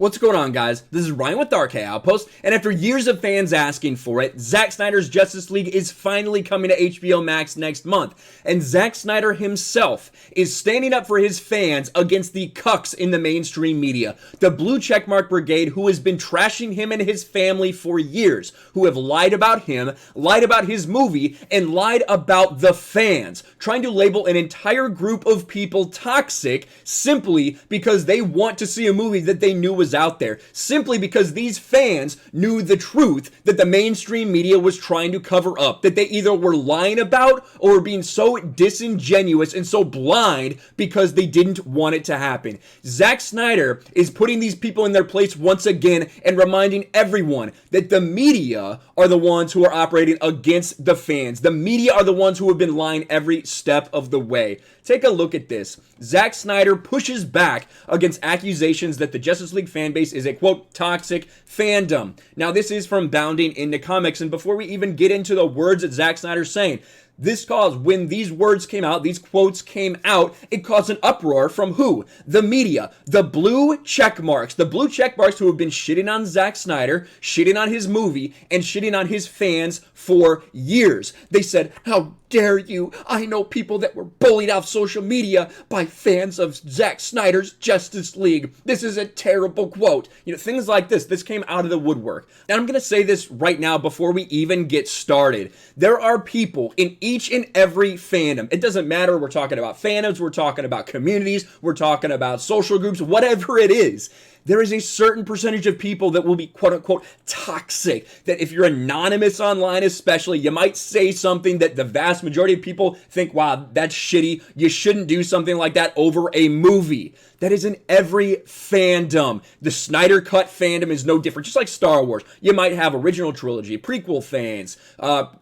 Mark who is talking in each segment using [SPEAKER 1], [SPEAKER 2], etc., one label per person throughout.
[SPEAKER 1] What's going on, guys? This is Ryan with RK Outpost, and after years of fans asking for it, Zack Snyder's Justice League is finally coming to HBO Max next month, and Zack Snyder himself is standing up for his fans against the cucks in the mainstream media, the blue checkmark brigade who has been trashing him and his family for years, who have lied about him, lied about his movie, and lied about the fans, trying to label an entire group of people toxic simply because they want to see a movie that they knew was out there, simply because these fans knew the truth that the mainstream media was trying to cover up, that they either were lying about or were being so disingenuous and so blind because they didn't want it to happen. Zack Snyder is putting these people in their place once again and reminding everyone that the media are the ones who are operating against the fans. The media are the ones who have been lying every step of the way. Take a look at this. Zack Snyder pushes back against accusations that the Justice League fanbase is a, quote, toxic fandom. Now, this is from Bounding into Comics, and before we even get into the words that Zack Snyder's saying, this caused, when these words came out, these quotes came out, it caused an uproar from who? The media. The blue check marks. The blue check marks who have been shitting on Zack Snyder, shitting on his movie, and shitting on his fans for years. They said, how dare you? I know people that were bullied off social media by fans of Zack Snyder's Justice League. This is a terrible quote. You know, things like this. This came out of the woodwork. And I'm going to say this right now before we even get started. There are people in each and every fandom. It doesn't matter. We're talking about fandoms. We're talking about communities. We're talking about social groups, whatever it is. There is a certain percentage of people that will be quote-unquote toxic, that if you're anonymous online especially, you might say something that the vast majority of people think, wow, that's shitty, you shouldn't do something like that over a movie. That is in every fandom. The Snyder Cut fandom is no different, just like Star Wars. You might have original trilogy, prequel fans,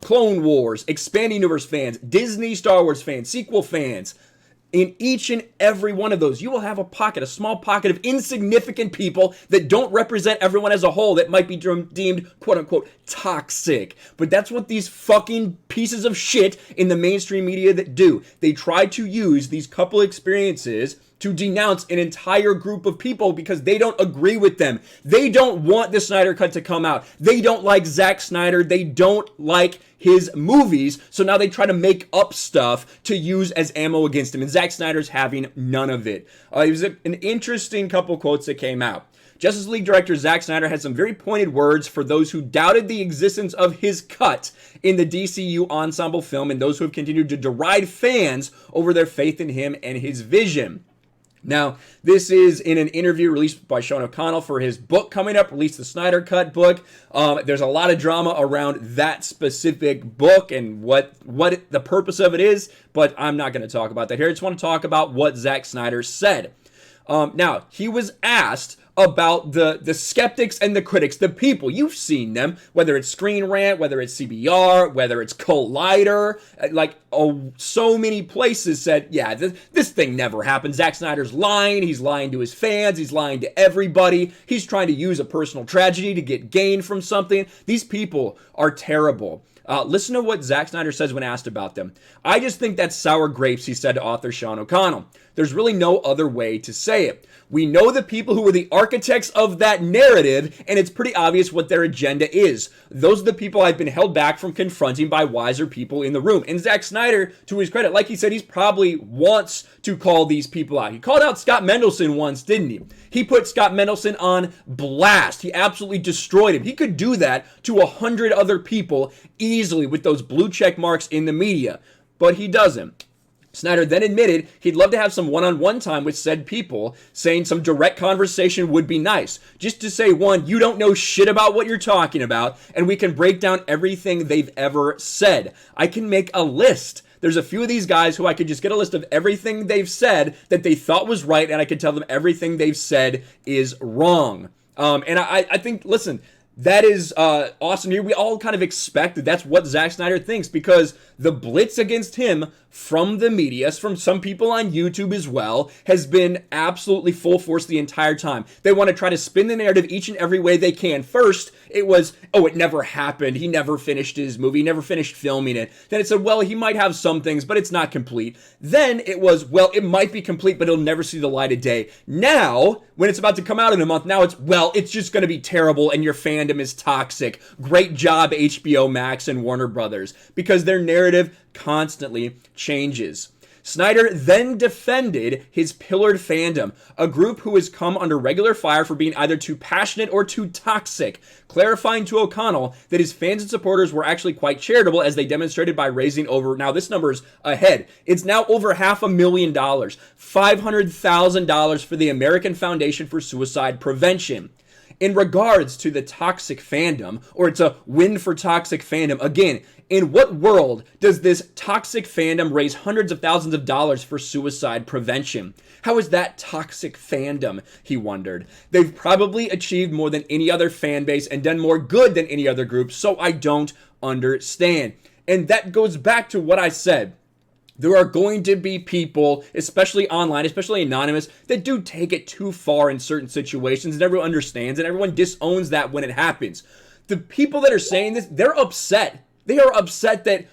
[SPEAKER 1] Clone Wars, Expanding Universe fans, Disney Star Wars fans, sequel fans. In each and every one of those, you will have a pocket, a small pocket of insignificant people that don't represent everyone as a whole that might be deemed, quote-unquote, toxic. But that's what these fucking pieces of shit in the mainstream media that do. They try to use these couple experiences to denounce an entire group of people because they don't agree with them. They don't want the Snyder Cut to come out. They don't like Zack Snyder. They don't like his movies. So now they try to make up stuff to use as ammo against him. And Zack Snyder's having none of it. It was an interesting couple quotes that came out. Justice League director Zack Snyder had some very pointed words for those who doubted the existence of his cut in the DCU ensemble film and those who have continued to deride fans over their faith in him and his vision. Now, this is in an interview released by Sean O'Connell for his book coming up, released the Snyder Cut book. There's a lot of drama around that specific book and what the purpose of it is, but I'm not going to talk about that here. I just want to talk about what Zack Snyder said. Now, he was asked about the skeptics and the critics, the people. You've seen them, whether it's Screen Rant, whether it's CBR, whether it's Collider, so many places said, yeah, this thing never happened. Zack Snyder's lying. He's lying to his fans. He's lying to everybody. He's trying to use a personal tragedy to get gain from something. These people are terrible. Listen to what Zack Snyder says when asked about them. I just think that's sour grapes, he said to author Sean O'Connell. There's really no other way to say it. We know the people who were the architects of that narrative, and it's pretty obvious what their agenda is. Those are the people I've been held back from confronting by wiser people in the room. And Zack Snyder, to his credit, like he said, he's probably wants to call these people out. He called out Scott Mendelson once, didn't he? He put Scott Mendelson on blast. He absolutely destroyed him. He could do that to 100 other people easily with those blue check marks in the media, but he doesn't. Snyder then admitted he'd love to have some one-on-one time with said people, saying some direct conversation would be nice. Just to say, one, you don't know shit about what you're talking about, and we can break down everything they've ever said. I can make a list. There's a few of these guys who I could just get a list of everything they've said that they thought was right, and I could tell them everything they've said is wrong. And I think, listen, That is awesome here. We all kind of expected that's what Zack Snyder thinks, because the blitz against him from the media, from some people on YouTube as well, has been absolutely full force the entire time. They want to try to spin the narrative each and every way they can. First, it was, oh, it never happened. He never finished his movie. He never finished filming it. Then it said, well, he might have some things, but it's not complete. Then it was, well, it might be complete, but it'll never see the light of day. Now, when it's about to come out in a month, now it's, well, it's just going to be terrible and your fandom is toxic. Great job, HBO Max and Warner Brothers, because their narrative constantly changes. Snyder then defended his pillared fandom, a group who has come under regular fire for being either too passionate or too toxic, clarifying to O'Connell that his fans and supporters were actually quite charitable, as they demonstrated by raising over, now this number's ahead, it's now over $500,000, $500,000 for the American Foundation for Suicide Prevention. In regards to the toxic fandom, or it's a win for toxic fandom, again, in what world does this toxic fandom raise hundreds of thousands of dollars for suicide prevention? How is that toxic fandom, he wondered. They've probably achieved more than any other fan base and done more good than any other group, so I don't understand. And that goes back to what I said. There are going to be people, especially online, especially anonymous, that do take it too far in certain situations, and everyone understands, and everyone disowns that when it happens. The people that are saying this, they're upset. They are upset that,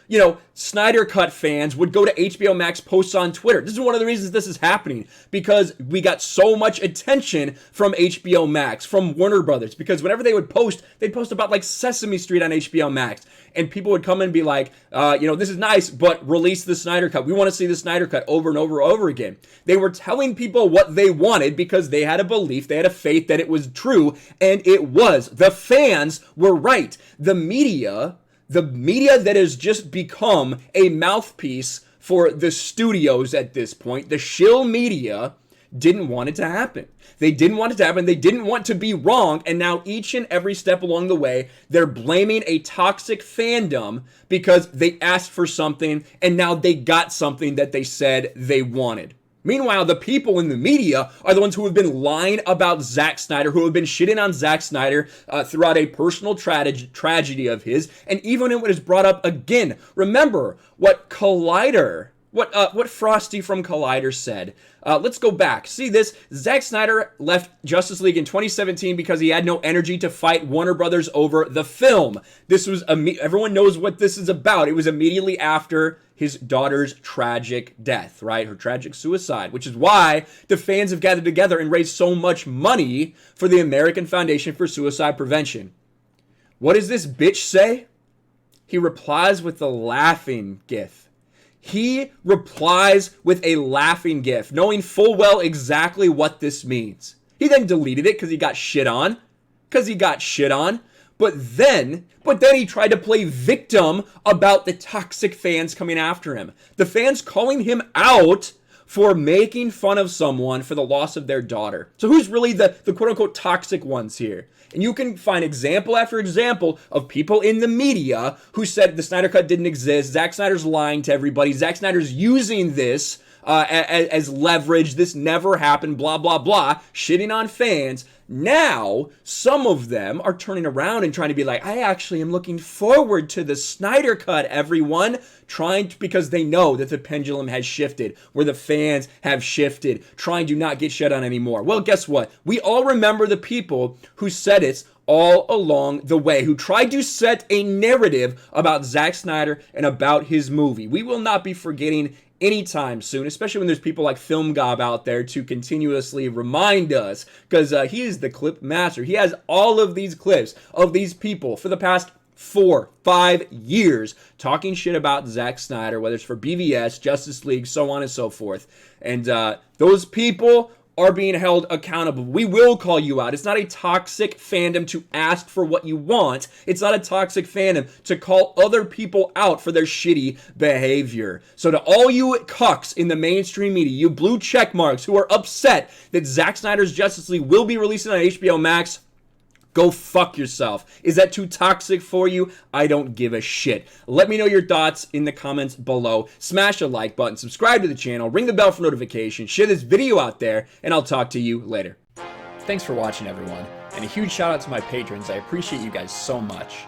[SPEAKER 1] Snyder Cut fans would go to HBO Max posts on Twitter. This is one of the reasons this is happening, because we got so much attention from HBO Max, from Warner Brothers, because whenever they would post, they'd post about like Sesame Street on HBO Max, and people would come and be like, this is nice, but release the Snyder Cut. We want to see the Snyder Cut over and over and over again. They were telling people what they wanted because they had a belief, they had a faith that it was true, and it was. The fans were right. The media that has just become a mouthpiece for the studios at this point, the shill media, didn't want it to happen. They didn't want it to happen. They didn't want to be wrong. And now each and every step along the way, they're blaming a toxic fandom because they asked for something and now they got something that they said they wanted. Meanwhile, the people in the media are the ones who have been lying about Zack Snyder, who have been shitting on Zack Snyder throughout a personal tragedy of his. And even when it was brought up again, remember what Collider, what Frosty from Collider said. Let's go back. See this? Zack Snyder left Justice League in 2017 because he had no energy to fight Warner Brothers over the film. This was, everyone knows what this is about. It was immediately after his daughter's tragic death, right? Her tragic suicide, which is why the fans have gathered together and raised so much money for the American Foundation for Suicide Prevention. What does this bitch say? He replies with a laughing gif. He replies with a laughing gif, knowing full well exactly what this means. He then deleted it because he got shit on. But then he tried to play victim about the toxic fans coming after him. The fans calling him out for making fun of someone for the loss of their daughter. So who's really the quote-unquote toxic ones here? And you can find example after example of people in the media who said the Snyder Cut didn't exist. Zack Snyder's lying to everybody. Zack Snyder's using this as leverage. This never happened, blah, blah, blah, shitting on fans. Now, some of them are turning around and trying to be like, I actually am looking forward to the Snyder Cut, everyone, because they know that the pendulum has shifted, where the fans have shifted, trying to not get shit on anymore. Well, guess what? We all remember the people who said it all along the way, who tried to set a narrative about Zack Snyder and about his movie. We will not be forgetting anytime soon, especially when there's people like Film Gob out there to continuously remind us, because he is the clip master. He has all of these clips of these people for the past 4-5 years talking shit about Zack Snyder, whether it's for BVS, Justice League, so on and so forth. And those people are being held accountable. We will call you out. It's not a toxic fandom to ask for what you want. It's not a toxic fandom to call other people out for their shitty behavior. So to all you cucks in the mainstream media, you blue check marks who are upset that Zack Snyder's Justice League will be releasing on HBO Max, go fuck yourself. Is that too toxic for you? I don't give a shit. Let me know your thoughts in the comments below. Smash a like button, subscribe to the channel, ring the bell for notifications, share this video out there, and I'll talk to you later. Thanks for watching, everyone. And a huge shout out to my patrons. I appreciate you guys so much.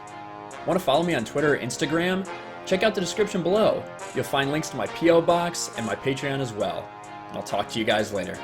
[SPEAKER 1] Want to follow me on Twitter or Instagram? Check out the description below. You'll find links to my P.O. box and my Patreon as well. And I'll talk to you guys later.